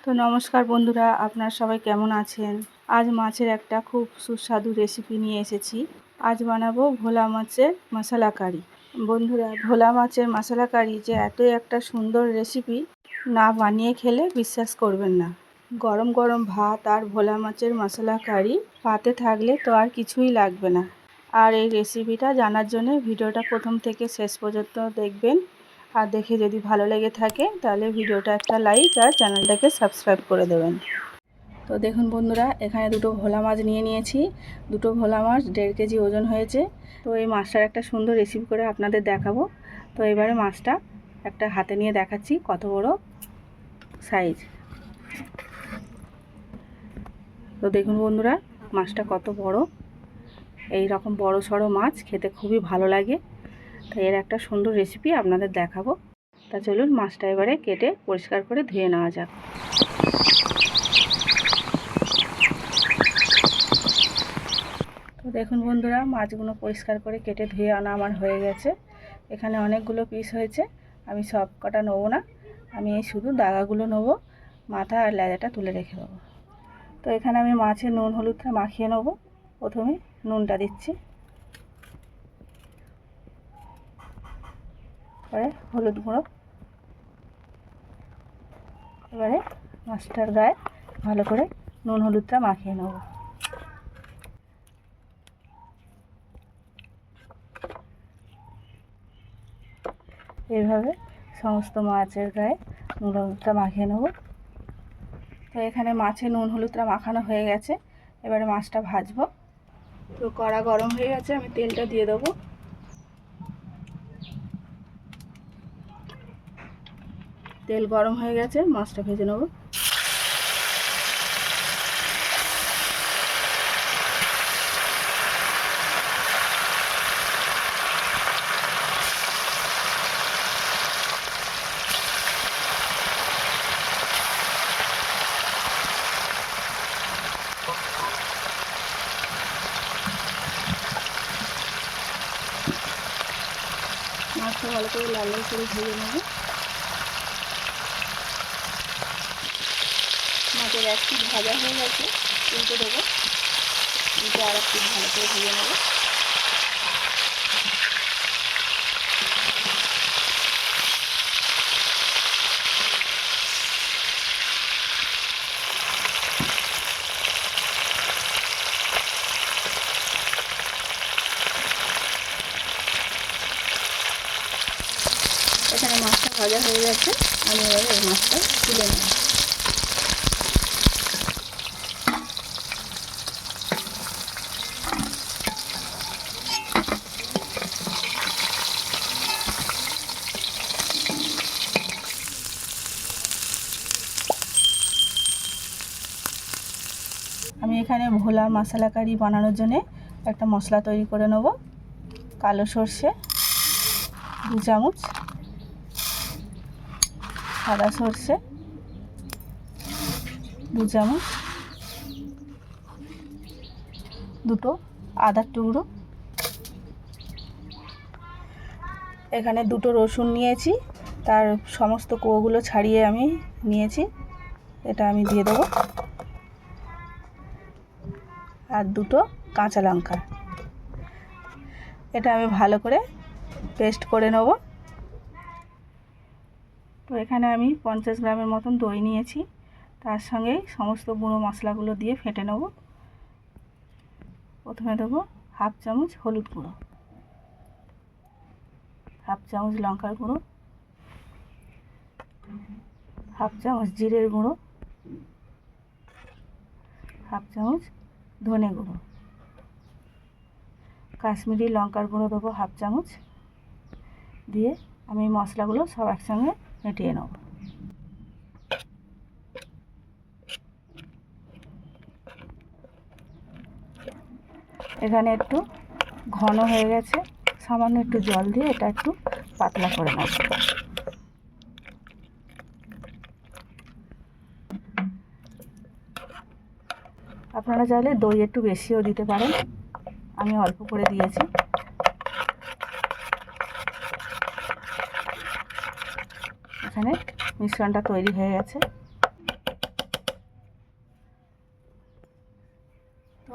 তো নমস্কার বন্ধুরা, আপনারা সবাই কেমন আছেন? আজ মাছের একটা খুব সুস্বাদু রেসিপি নিয়ে এসেছি। আজ বানাবো ভোলা মাছের মশলা কারি। বন্ধুরা, ভোলা মাছের মশলা কারি যে এতই একটা সুন্দর রেসিপি, না বানিয়ে খেলে বিশ্বাস করবেন না। গরম গরম ভাত আর ভোলা মাছের মশলা কারি পাতে থাকলে তো আর কিছুই লাগবে না। আর এই রেসিপিটা জানার জন্য ভিডিওটা প্রথম থেকে শেষ পর্যন্ত দেখবেন। আর দেখে যদি ভালো লেগে থাকে তাহলে ভিডিওটা একটা লাইক আর চ্যানেলটাকে সাবস্ক্রাইব করে দেবেন। তো দেখুন বন্ধুরা, এখানে দুটো ভোলা মাছ নিয়েছি। দুটো ভোলা মাছ 1.5 কেজি ওজন হয়েছে। তো এই মাছটার একটা সুন্দর রেসিপি করে আপনাদের দেখাবো। তো এবারে মাছটা একটা হাতে নিয়ে দেখাচ্ছি কত বড় সাইজ। তো দেখুন বন্ধুরা, মাছটা কত বড়। এই রকম বড় সড়ো মাছ খেতে খুবই ভালো লাগে। তো এর একটা সুন্দর রেসিপি আপনাদের দেখাবো। তা চলুন মাছটা এবারে কেটে পরিষ্কার করে ধুয়ে নেওয়া যাক। তো দেখুন বন্ধুরা, মাছগুলো পরিষ্কার করে কেটে ধুয়ে আনা আমার হয়ে গেছে। এখানে অনেকগুলো পিস হয়েছে, আমি সব কটা নেবো না, আমি এই শুধু দাগাগুলো নেবো, মাথা আর লেজাটা তুলে রেখে দেবো। তো এখানে আমি মাছের নুন হলুদটা মাখিয়ে নেবো। প্রথমে নুনটা দিচ্ছি, পরে হলুদ গুঁড়ো, এবারে মাছটার গায়ে ভালো করে নুন হলুদটা মাখিয়ে নেব। এইভাবে সমস্ত মাছের গায়ে নুন হলুদটা মাখিয়ে নেব। তো এখানে মাছে নুন হলুদটা মাখানো হয়ে গেছে, এবারে মাছটা ভাজবো। তো কড়া গরম হয়ে গেছে, আমি তেলটা দিয়ে দেবো। তেল গরম হয়ে গেছে, মাছটা ভেজে নেব। মাছটা ভালো করে লাল লাল করে ভেজে নেব। মাছের এক পিঠ ভাজা হয়ে গেছে, উল্টে দেবো, উল্টে আর এক পিঠ ভালো করে ভেজে নেব। এখানে মাছটা ভাজা হয়ে গেছে, আমি এবারে এই মাছটা তুলে নেব। আমি এখানে ভোলা মশলা কারি বানানোর জন্য একটা মশলা তৈরি করে নেব। কালো সর্ষে 2 চামচ, সাদা সর্ষে 2 চামচ, দুটো আদার টুকরো, এখানে দুটো রসুন নিয়েছি, তার সমস্ত কোয়াগুলো ছাড়িয়ে আমি নিয়েছি, এটা আমি দিয়ে দেবো। আর দুটো কাঁচা লঙ্কা, এটা আমি ভালো করে পেস্ট করে নেব। তো এখানে আমি 50 গ্রামের মতন দই নিয়েছি, তার সঙ্গে সমস্ত গুঁড়ো মশলাগুলো দিয়ে ফেটে নেব। প্রথমে দেবো 1/2 চামচ হলুদ গুঁড়ো, 1/2 চামচ লঙ্কার গুঁড়ো, 1/2 চামচ জিরের গুঁড়ো, 1/2 চামচ ধনে গুঁড়ো, কাশ্মীরি লঙ্কার গুঁড়ো দেবো 1/2 চামচ, দিয়ে আমি মশলাগুলো সব একসঙ্গে মেটিয়ে নেব। এখানে একটু ঘন হয়ে গেছে, সামান্য একটু জল দিয়ে এটা একটু পাতলা করে নেব। আপনারা চাইলে দই একটু বেশিও দিতে পারেন, আমি অল্প করে দিয়েছি। এখানে মিশ্রণটা তৈরি হয়ে গেছে।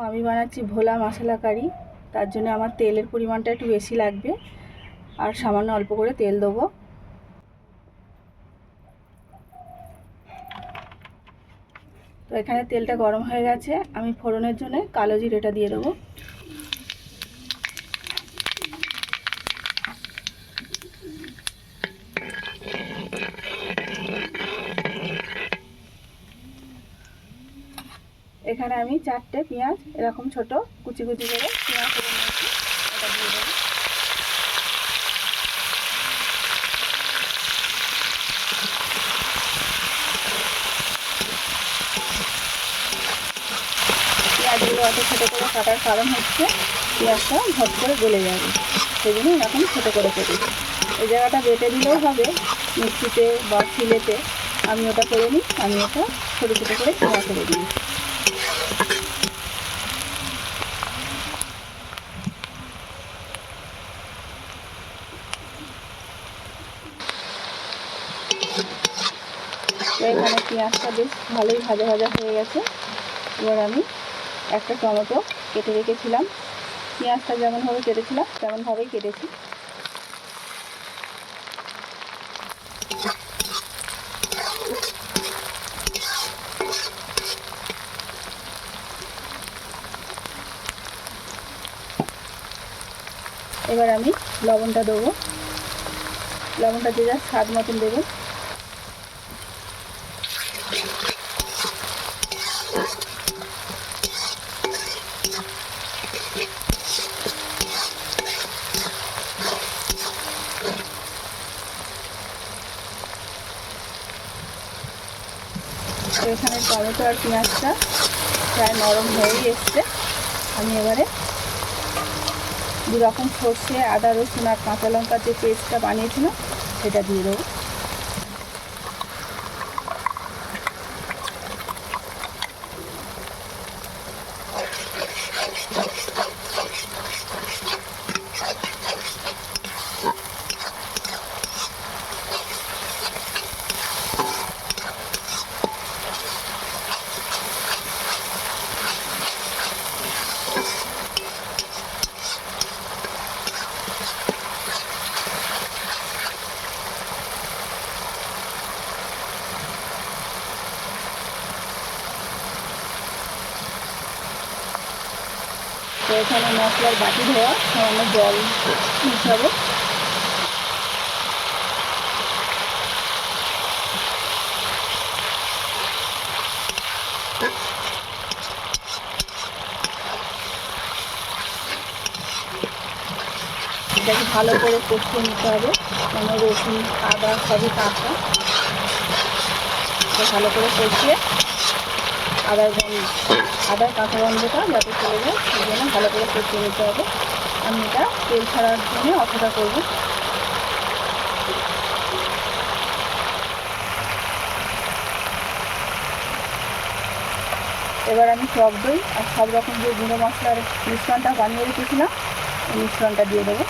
আমি বানাচ্ছি ভোলা মশলা কারি, তার জন্য আমার তেলের পরিমাণটা একটু বেশি লাগবে আর সামান্য অল্প করে তেল দেবো। তো এখানে তেলটা গরম হয়ে গেছে, আমি ফোড়নের জন্য কালো জিরেটা দিয়ে দেবো। এখানে আমি 4টে পেঁয়াজ এরকম ছোট কুচি কুচি করে পেঁয়াজ করে নিয়েছি, এটা দিয়ে দেবো। পেঁয়াজগুলো অত ছোটো করে কাটার কারণ হচ্ছে পেঁয়াজটা ঝট করে গলে যাবে, সেই জন্য এরকম ছোটো করে কেটেছি। এই জায়গাটা বেটে দিলেও হবে মিক্সিতে বা শিলেতে, আমি ওটা করে নিই, আমি ওটা ছোটো ছোটো করে পেঁয়াজ করে দিই। এখানে পেঁয়াজটা বেশ ভালোই ভাজা ভাজা হয়ে গেছে। এবার আমি একটা টমেটো কেটে রেখেছিলাম, পেঁয়াজটা যেমনভাবে কেটেছিলাম তেমনভাবেই কেটেছি। এবার আমি লবণটা দেবো, লবণটা যে যার স্বাদ মতন দেবেন। এখানে টমেটো আর পেঁয়াজটা প্রায় নরম হয়েই এসছে, আমি এবারে দুরকম সর্ষে, আদা, রসুন আর কাঁচা লঙ্কার যে পেস্টটা বানিয়েছিলাম সেটা দিয়ে দেবো। তো এখানে মশলার বাটি ধোয়া সামান্য জল মিশাবো। এটাকে ভালো করে কষিয়ে নিতে হবে, মানে রসুন আদা সবই কাঁচা, ভালো করে কষিয়ে আদার কাঁচা গন্ধটা যাতে চলে যায় সেই জন্য ভালো করে কষিয়ে নিতে হবে। আমি এটা তেল ছাড়ার জন্য অপেক্ষা করব। এবার আমি টক দই আর সব রকম যে গুঁড়ো মশলার মিশ্রণটা বানিয়ে রেখেছিলাম এই মিশ্রণটা দিয়ে দেবো।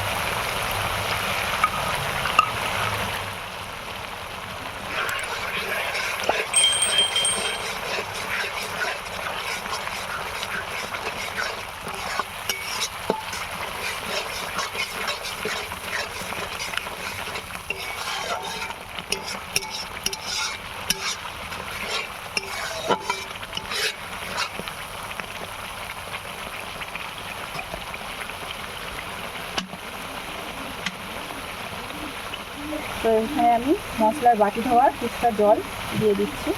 তো এখানে আমি মশলার বাটি ধোয়ার কিছুটা জল দিয়ে দিচ্ছি।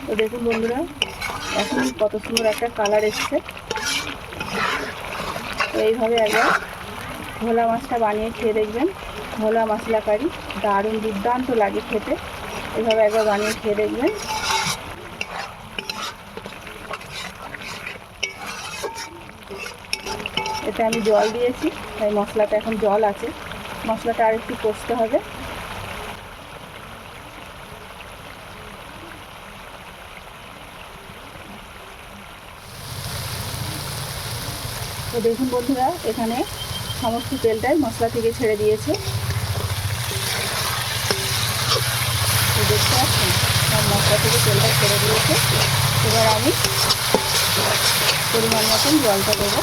তো দেখুন বন্ধুরা, এখন কত সুন্দর একটা কালার এসছে। তো এইভাবে একবার ভোলা মাছটা বানিয়ে খেয়ে দেখবেন, ভোলা মশলা কারি দারুণ দুর্দান্ত লাগে খেতে। এইভাবে একবার বানিয়ে খেয়ে দেখবেন। এতে আমি জল দিয়েছি, তাই মশলাটা এখন জল আছে, মশলাটা আর একটু কষতে হবে। তো দেখুন বন্ধুরা, এখানে সমস্ত তেলটাই মশলা থেকে ছেড়ে দিয়েছে। দেখতে পাচ্ছেন আমার মশলা থেকে তেলটা ছেড়ে দিয়েছে। এবার আমি পরিমাণ মতন জলটা দেবো।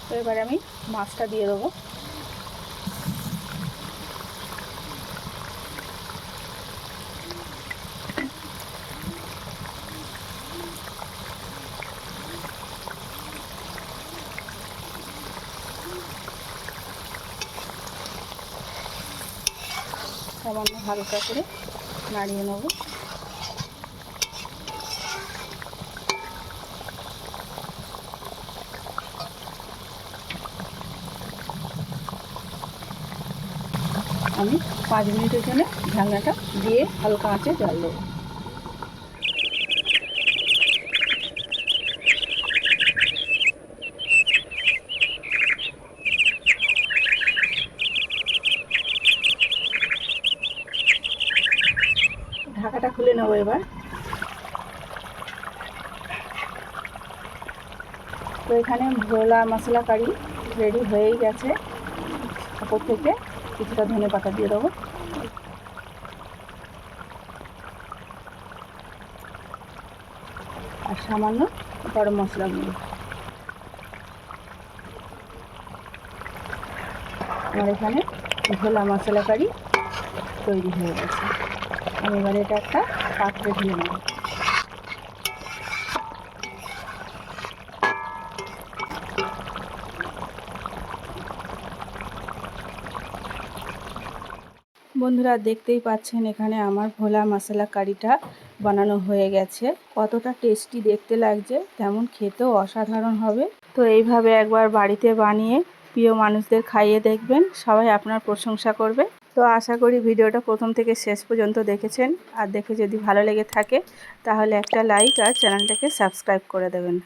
তো এবারে আমি মাছটা দিয়ে দেবো। সামান্য হালকা করে নাড়িয়ে নেব। আমি 5 মিনিটের জন্য ঢাকনাটা দিয়ে হালকা আঁচে জাল দেবো। ঢাকাটা খুলে নেবো এবার। তো এখানে ভোলা মশলা কারি রেডি হয়েই গেছে। উপর থেকে কিছুটা ধনে পাতা দিয়ে দেবো। আর সামান্য গরম মশলা গুঁড়ো। আমার এখানে ভোলা মশলা কারি তৈরি হয়ে গেছে। আমি এবার এটা একটা পাত্রে ঢেলে নেব। বন্ধুরা দেখতেই পাচ্ছেন এখানে আমার ভোলা মশলা কারিটা বানানো হয়ে গেছে। কতটা টেস্টি দেখতে লাগছে, তেমন খেতেও অসাধারণ হবে। তো এইভাবে একবার বাড়িতে বানিয়ে প্রিয় মানুষদের খাইয়ে দেখবেন, সবাই আপনার প্রশংসা করবে। তো আশা করি ভিডিওটা প্রথম থেকে শেষ পর্যন্ত দেখেছেন। আর দেখে যদি ভালো লেগে থাকে তাহলে একটা লাইক আর চ্যানেলটাকে সাবস্ক্রাইব করে দেবেন।